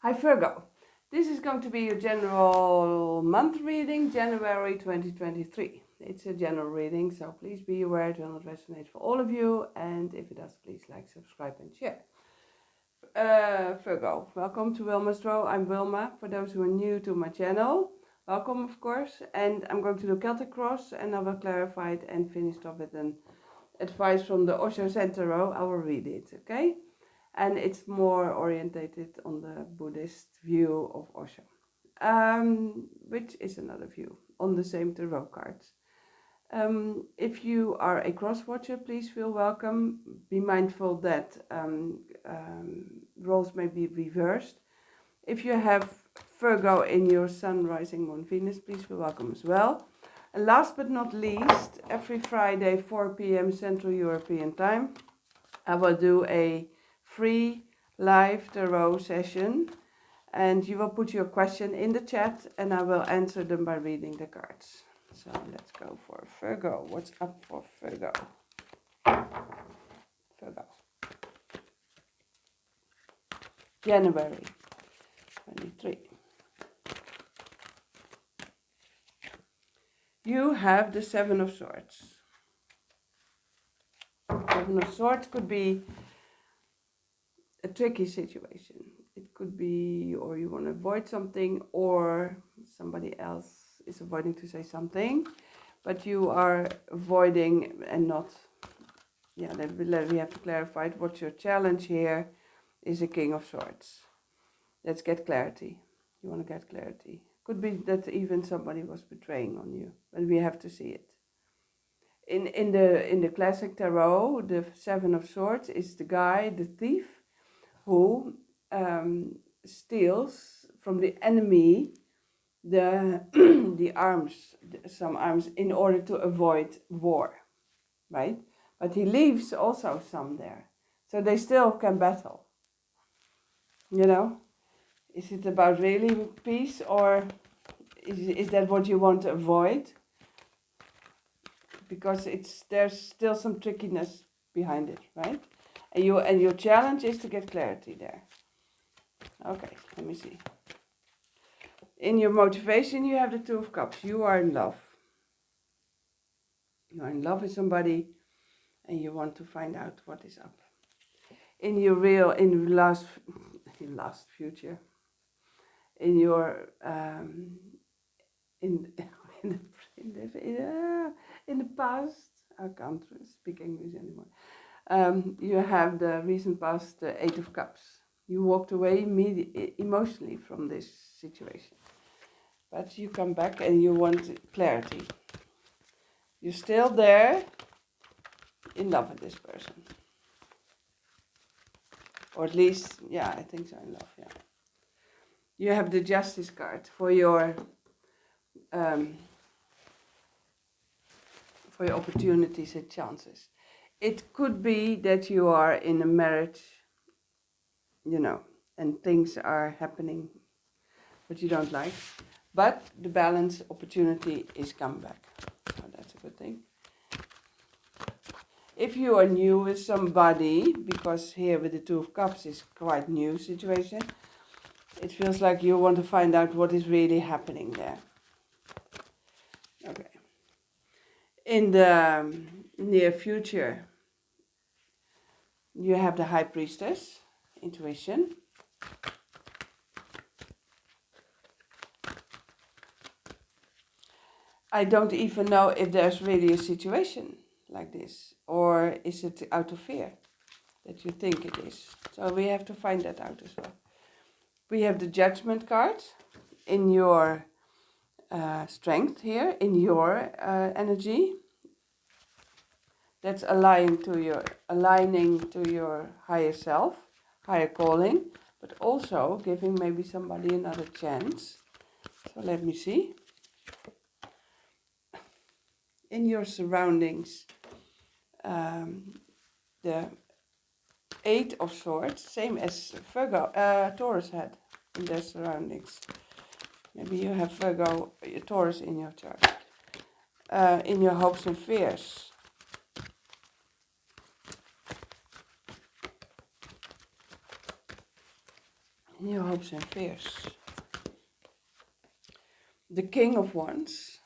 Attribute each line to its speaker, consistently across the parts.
Speaker 1: Hi Virgo, this is going to be your general month reading, January 2023. It's a general reading, so please be aware it will not resonate for all of you, and if it does, please like, subscribe and share. Virgo, welcome to Wilma's Draw. I'm Wilma, for those who are new to my channel. Welcome, of course, and I'm going to do Celtic Cross, and I will clarify it and finish off with an advice from the Osho Center. I will read it, okay? And it's more orientated on the Buddhist view of Osho, which is another view on the same tarot cards. If you are a cross watcher, please feel welcome. Be mindful that roles may be reversed. If you have Virgo in your Sun, Rising, Moon, Venus, please feel welcome as well. And last but not least, every Friday 4 p.m. Central European Time, I will do a free live tarot session, and you will put your question in the chat and I will answer them by reading the cards. So let's go for Virgo. What's up for Virgo? Virgo. January 23. You have the Seven of Swords. Seven of Swords could be a tricky situation. It could be, or you want to avoid something, or somebody else is avoiding to say something, but you are avoiding and not. Yeah, we have to clarify it. What's your challenge here is a King of Swords. Let's get clarity. You want to get clarity. Could be that even somebody was betraying on you, but we have to see it. In the classic tarot, the Seven of Swords is the guy, the thief, who steals from the enemy the arms, some arms, in order to avoid war, right? But he leaves also some there, so they still can battle. You know, is it about really peace, or is that what you want to avoid? Because there's still some trickiness behind it, right? And your challenge is to get clarity there. Okay, let me see. In your motivation, you have the Two of Cups. You are in love. You are in love with somebody, and you want to find out what is up. In your last future, in your in the past, I can't speak English anymore. You have the recent past, the Eight of Cups. You walked away emotionally from this situation, but you come back and you want clarity. You're still there, in love with this person, or at least, yeah, I think so, in love. Yeah. You have the Justice card for your opportunities and chances. It could be that you are in a marriage, and things are happening but you don't like, but the balance opportunity is come back, so that's a good thing. If you are new with somebody, because here with the Two of Cups is quite new situation, it feels like you want to find out what is really happening there. Okay. In the near future, you have the High Priestess, intuition. I don't even know if there's really a situation like this, or is it out of fear that you think it is? So we have to find that out as well. We have the Judgment card in your strength here, in your energy. That's aligning to your higher self, higher calling, but also giving maybe somebody another chance. So let me see. In your surroundings, the Eight of Swords, same as Taurus had in their surroundings. Maybe you have Taurus in your chart. In your hopes and fears. Your hopes and fears. The King of Wands.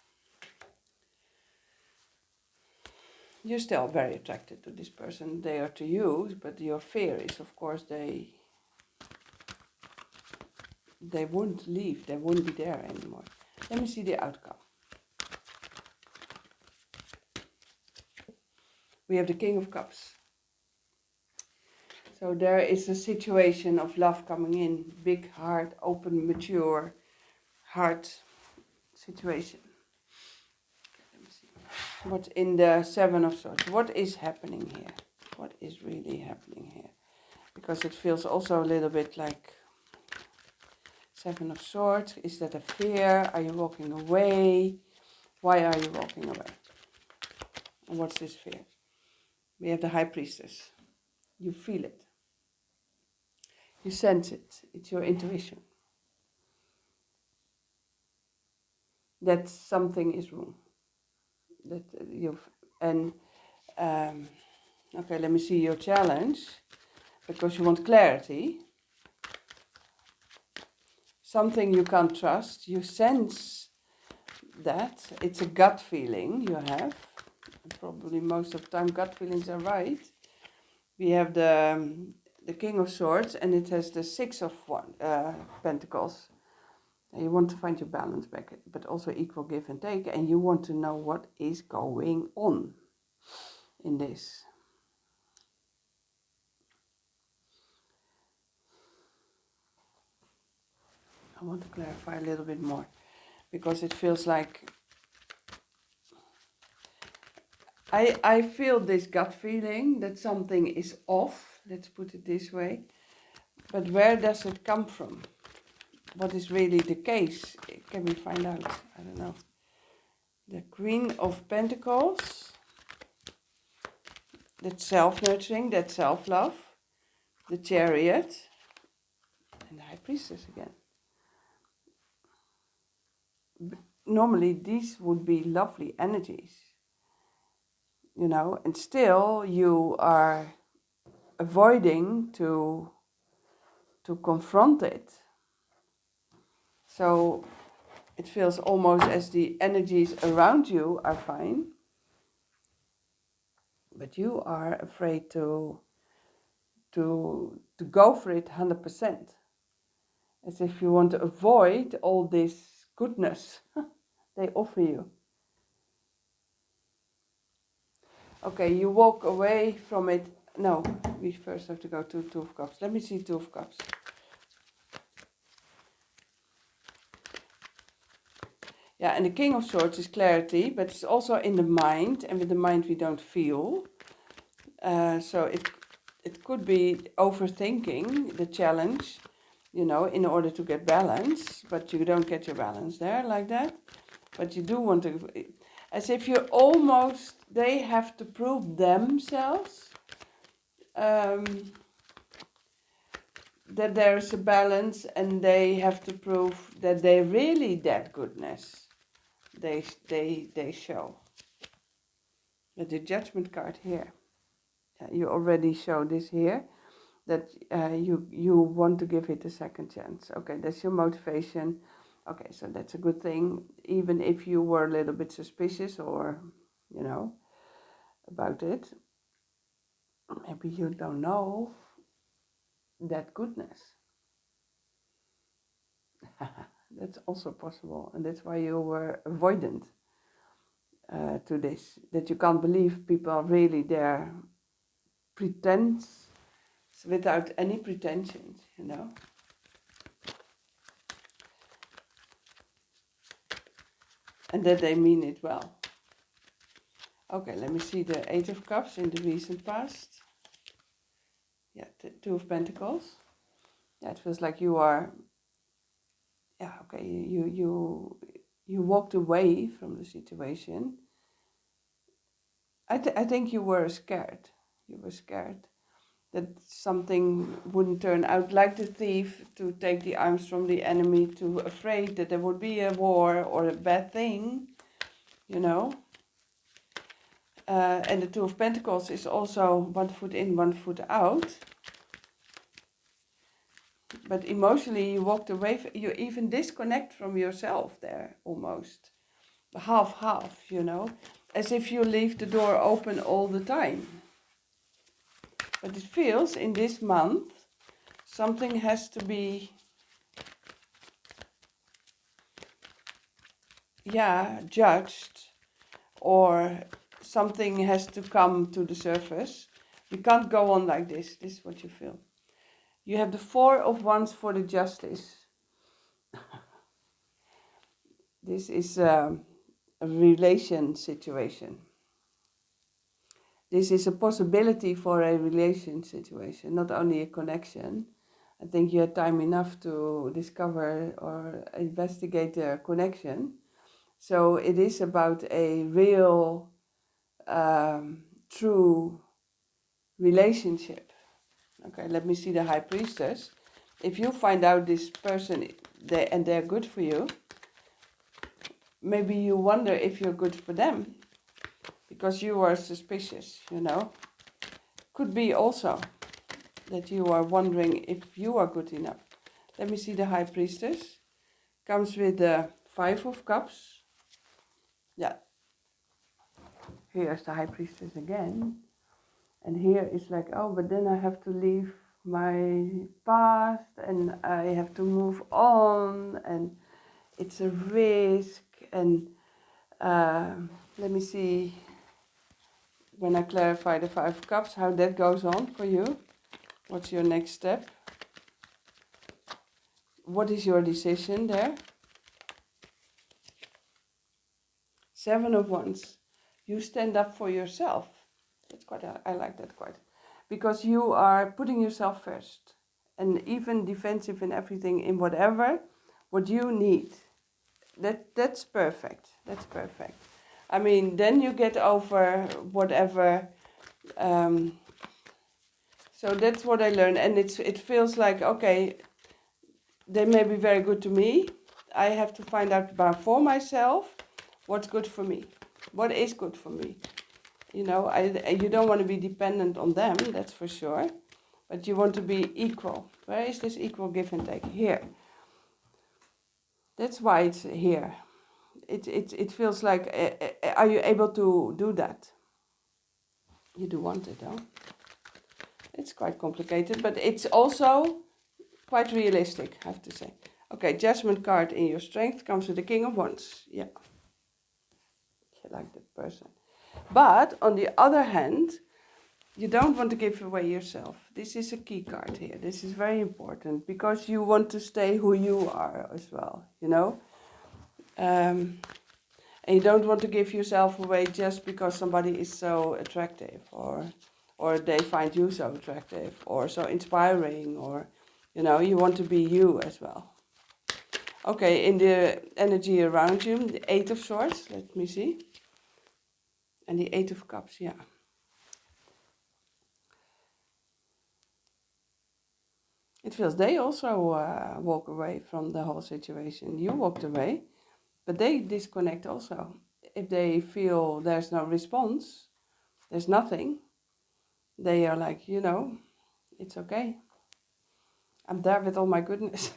Speaker 1: You're still very attracted to this person. They are to you, but your fear is, of course, they won't leave. They won't be there anymore. Let me see the outcome. We have the King of Cups. So there is a situation of love coming in. Big heart, open, mature heart situation. Let me see. What's in the Seven of Swords? What is happening here? What is really happening here? Because it feels also a little bit like Seven of Swords. Is that a fear? Are you walking away? Why are you walking away? And what's this fear? We have the High Priestess. You feel it. You sense it. It's your intuition. That something is wrong. That okay, let me see your challenge. Because you want clarity. Something you can't trust. You sense that. It's a gut feeling you have. Probably most of the time gut feelings are right. We have the King of Swords, and it has the Six of Pentacles. And you want to find your balance back, but also equal give and take, and you want to know what is going on in this. I want to clarify a little bit more, because it feels like I feel this gut feeling that something is off, let's put it this way, but where does it come from? What is really the case? Can we find out? I don't know. The Queen of Pentacles, that's self-nurturing, that's self-love. The Chariot, and the High Priestess again. Normally these would be lovely energies, you know, and still you are avoiding to confront it. So it feels almost as the energies around you are fine, but you are afraid to go for it 100%. As if you want to avoid all this goodness they offer you. Okay, you walk away from it. No, we first have to go to Two of Cups. Let me see Two of Cups. Yeah, and the King of Swords is clarity, but it's also in the mind, and with the mind we don't feel. So it could be overthinking the challenge, you know, in order to get balance, but you don't get your balance there like that. But you do want to, as if you're almost, they have to prove themselves that there's a balance, and they have to prove that they really that goodness they show. The Judgment card here. You already show this here, that you want to give it a second chance. Okay, that's your motivation. Okay, so that's a good thing, even if you were a little bit suspicious or, you know, about it. Maybe you don't know that goodness. That's also possible, and that's why you were avoidant to this, that you can't believe people are really there, pretense without any pretensions, you know. And that they mean it well. Okay, let me see the Eight of Cups in the recent past. Yeah, Two of Pentacles. Yeah, it feels like you are, yeah, okay, you walked away from the situation. I think you were scared. You were scared that something wouldn't turn out like the thief, to take the arms from the enemy, to afraid that there would be a war or a bad thing, you know. And the Two of Pentacles is also one foot in, one foot out. but emotionally you walked away, you even disconnect from yourself there almost. Half, you know, as if you leave the door open all the time. But it feels in this month something has to be, judged, or something has to come to the surface. You can't go on like this. This is what you feel. You have the Four of Wands for the Justice. This is a relation situation. This is a possibility for a relation situation, not only a connection. I think you had time enough to discover or investigate the connection. So it is about a real, true relationship. Okay, let me see the High Priestess. If you find out this person and they're good for you, maybe you wonder if you're good for them because you are suspicious, you know. Could be also that you are wondering if you are good enough. Let me see the High Priestess. Comes with the Five of Cups. Yeah. Here's the High Priestess again. And here it's like, oh, but then I have to leave my past and I have to move on and it's a risk. And let me see, when I clarify the Five of Cups, how that goes on for you. What's your next step? What is your decision there? Seven of Wands. You stand up for yourself. That's quite, I like that quite. Because you are putting yourself first. And even defensive in everything, in whatever, what you need. That's perfect. That's perfect. I mean, then you get over whatever. So that's what I learned. And it feels like, okay, they may be very good to me. I have to find out for myself what's good for me. What is good for me? You know, you don't want to be dependent on them, that's for sure. But you want to be equal. Where is this equal give and take? Here. That's why it's here. It feels like, are you able to do that? You do want it, though. It's quite complicated, but it's also quite realistic, I have to say. Okay, Judgment card in your strength comes with the King of Wands. Yeah. You like that person. But on the other hand, you don't want to give away yourself. This is a key card here. This is very important because you want to stay who you are as well, you know. And you don't want to give yourself away just because somebody is so attractive or they find you so attractive or so inspiring, or, you know, you want to be you as well. Okay, in the energy around you, the Eight of Swords, let me see. And the Eight of Cups, yeah. It feels they also walk away from the whole situation. You walked away, but they disconnect also. If they feel there's no response, there's nothing, they are like, you know, it's okay. I'm there with all my goodness.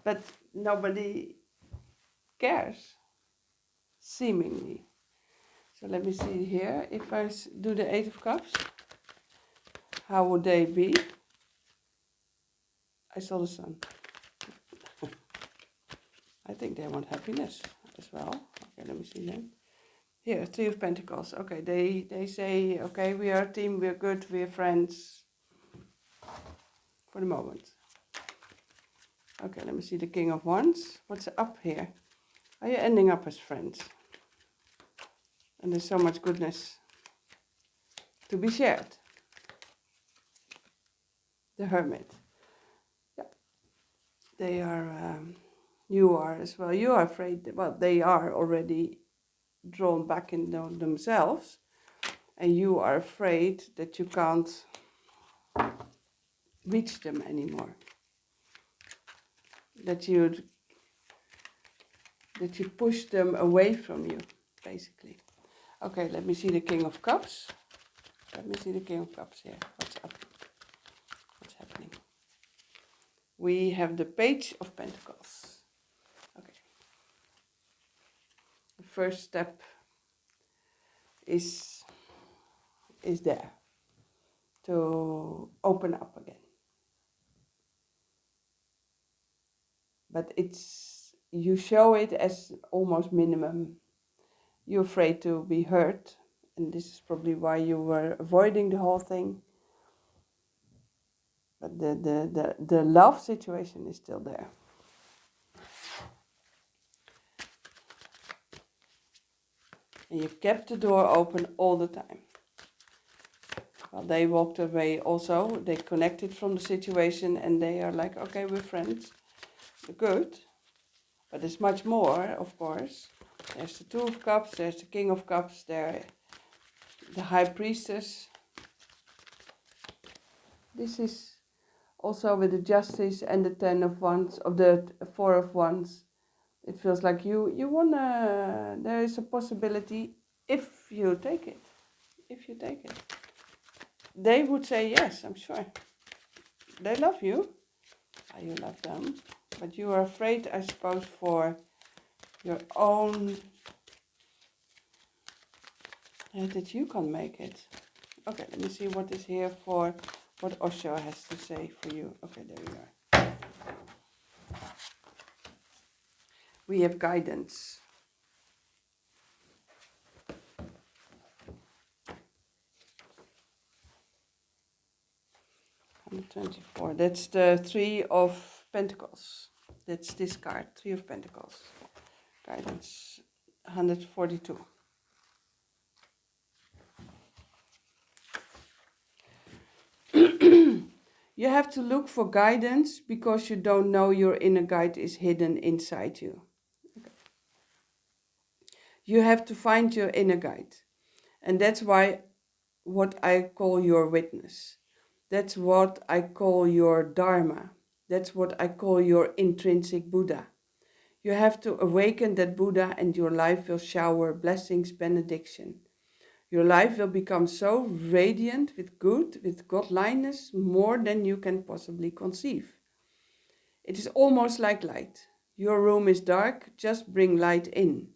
Speaker 1: But nobody cares, seemingly. So let me see here. If I do the Eight of Cups, how would they be? I saw the Sun. I think they want happiness as well. Okay, let me see then. Here, Three of Pentacles. Okay, they say, okay, we are a team, we're good, we're friends. For the moment. Okay, let me see the King of Wands. What's up here? Are you ending up as friends? And there's so much goodness to be shared. The Hermit. Yeah. They are, you are as well. You are afraid, well, they are already drawn back in themselves. And you are afraid that you can't reach them anymore. That you push them away from you, basically. Okay, let me see the King of Cups. Let me see the King of Cups here. What's up? What's happening? we have the Page of Pentacles. Okay. The first step is there to open up again. But you show it as almost minimum. You're afraid to be hurt, and this is probably why you were avoiding the whole thing. But the love situation is still there. And you kept the door open all the time. Well, they walked away also. They connected from the situation and they are like, okay, we're friends. Good. But there's much more, of course. There's the Two of Cups, there's the King of Cups, there the High Priestess. This is also with the Justice and the Ten of Wands, of the Four of Wands. It feels like you wanna, there is a possibility if you take it. If you take it. They would say yes, I'm sure. They love you. You love them. But you are afraid, I suppose, for your own, that you can make it. Okay, let me see what is here for, what Osho has to say for you. Okay, there you are. We have guidance. And 24. That's the Three of Pentacles. That's this card, Three of Pentacles. Guidance 142. You have to look for guidance because you don't know your inner guide is hidden inside you. Okay. You have to find your inner guide. And that's why what I call your witness. That's what I call your Dharma. That's what I call your intrinsic Buddha. You have to awaken that Buddha and your life will shower blessings, benediction. Your life will become so radiant with good, with godliness, more than you can possibly conceive. It is almost like light. Your room is dark, just bring light in.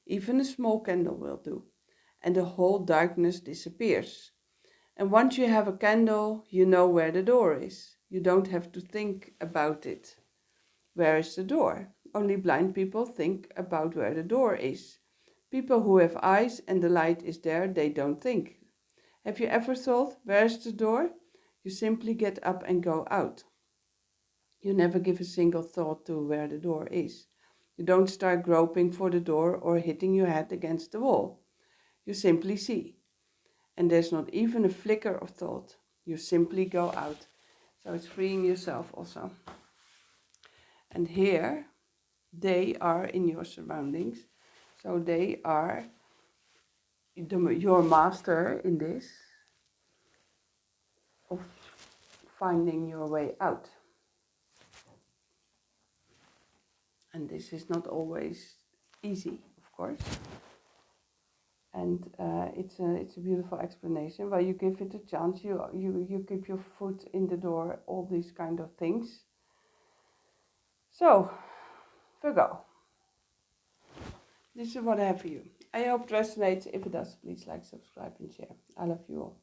Speaker 1: Even a small candle will do, and the whole darkness disappears. And once you have a candle, you know where the door is. You don't have to think about it. Where is the door? Only blind people think about where the door is. People who have eyes and the light is there, they don't think. Have you ever thought, where's the door? You simply get up and go out. You never give a single thought to where the door is. You don't start groping for the door or hitting your head against the wall. You simply see. And there's not even a flicker of thought. You simply go out. So it's freeing yourself also. And here, they are in your surroundings. So they are your master in this, of finding your way out. And this is not always easy, of course. And it's a beautiful explanation. Well, you give it a chance. You keep your foot in the door. All these kind of things. So, Virgo. This is what I have for you. I hope it resonates. If it does, please like, subscribe, and share. I love you all.